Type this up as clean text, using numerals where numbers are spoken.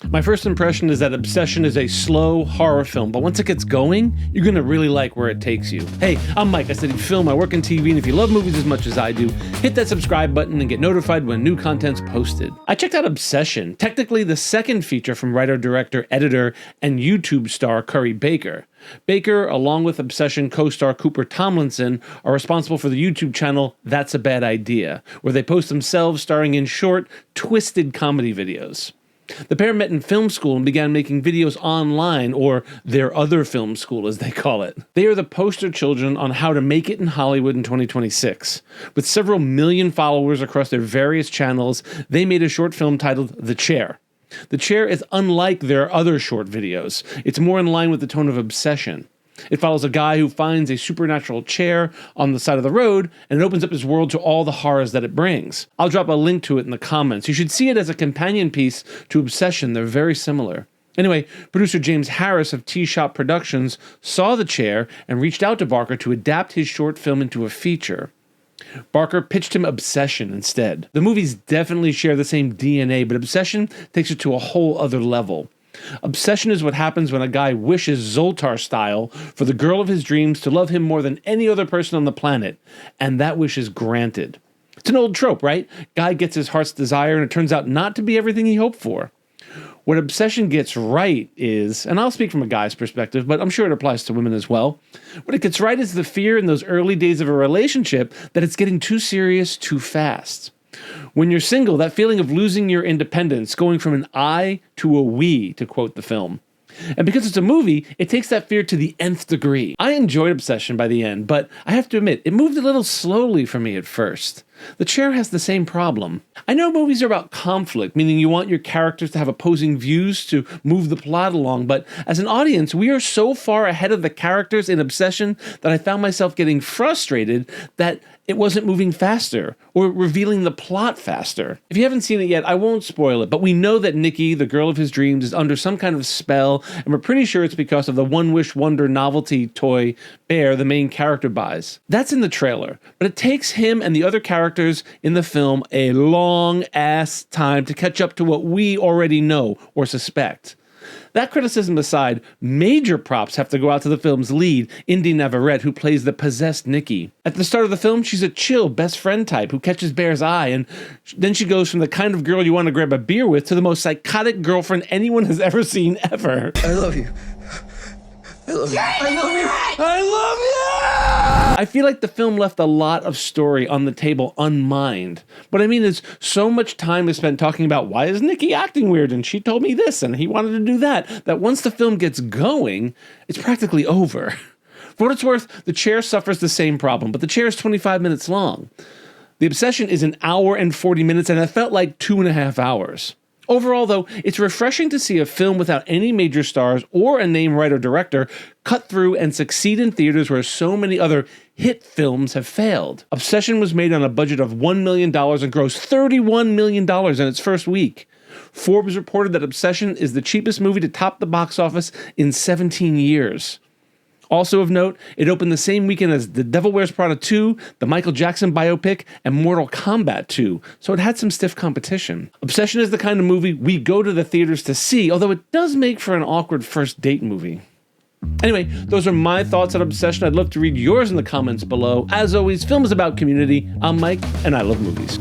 My first impression is that Obsession is a slow horror film, but once it gets going, you're gonna really like where it takes you. Hey, I'm Mike. I study film, I work in TV, and if you love movies as much as I do, hit that subscribe button and get notified when new content's posted. I checked out Obsession, technically the second feature from writer, director, editor, and YouTube star Curry Baker. Baker, along with Obsession co-star Cooper Tomlinson, are responsible for the YouTube channel That's a Bad Idea, where they post themselves starring in short, twisted comedy videos. The pair met in film school and began making videos online, or their other film school as they call it. They are the poster children on how to make it in Hollywood in 2026. With several million followers across their various channels, they made a short film titled The Chair. The Chair is unlike their other short videos. It's more in line with the tone of Obsession. It follows a guy who finds a supernatural chair on the side of the road, and it opens up his world to all the horrors that it brings. I'll drop a link to it in the comments. You should see it as a companion piece to Obsession. They're very similar. Anyway, producer James Harris of T-Shop Productions saw The Chair and reached out to Barker to adapt his short film into a feature. Barker pitched him Obsession instead. The movies definitely share the same DNA, but Obsession takes it to a whole other level. Obsession is what happens when a guy wishes Zoltar style for the girl of his dreams to love him more than any other person on the planet, and that wish is granted. It's an old trope, right? Guy gets his heart's desire and it turns out not to be everything he hoped for. What Obsession gets right is, and I'll speak from a guy's perspective, but I'm sure it applies to women as well, what it gets right is the fear in those early days of a relationship that it's getting too serious too fast. When you're single, that feeling of losing your independence, going from an I to a we, to quote the film. And because it's a movie, it takes that fear to the nth degree. I enjoyed Obsession by the end, but I have to admit, it moved a little slowly for me at first. The Chair has the same problem. I know movies are about conflict, meaning you want your characters to have opposing views to move the plot along, but as an audience, we are so far ahead of the characters in Obsession that I found myself getting frustrated that it wasn't moving faster or revealing the plot faster. If you haven't seen it yet, I won't spoil it, but we know that Nikki, the girl of his dreams, is under some kind of spell, and we're pretty sure it's because of the One Wish Wonder novelty toy bear the main character buys. That's in the trailer, but it takes him and the other characters in the film a long-ass time to catch up to what we already know or suspect. That criticism aside, major props have to go out to the film's lead, Indy Navarrete, who plays the possessed Nikki. At the start of the film, she's a chill best friend type who catches Bear's eye, and then she goes from the kind of girl you want to grab a beer with to the most psychotic girlfriend anyone has ever seen ever. I love you. I love you. I love you. I love you! I feel like the film left a lot of story on the table unmined. What I mean is, so much time is spent talking about why is Nikki acting weird and she told me this and he wanted to do that once the film gets going, it's practically over. For what it's worth, The Chair suffers the same problem, but The Chair is 25 minutes long. The Obsession is an hour and 40 minutes, and it felt like 2.5 hours. Overall, though, it's refreshing to see a film without any major stars or a name writer-director cut through and succeed in theaters where so many other hit films have failed. Obsession was made on a budget of $1 million and grossed $31 million in its first week. Forbes reported that Obsession is the cheapest movie to top the box office in 17 years. Also of note, it opened the same weekend as The Devil Wears Prada 2, the Michael Jackson biopic, and Mortal Kombat 2, so it had some stiff competition. Obsession is the kind of movie we go to the theaters to see, although it does make for an awkward first date movie. Anyway, those are my thoughts on Obsession. I'd love to read yours in the comments below. As always, film is about community. I'm Mike, and I love movies.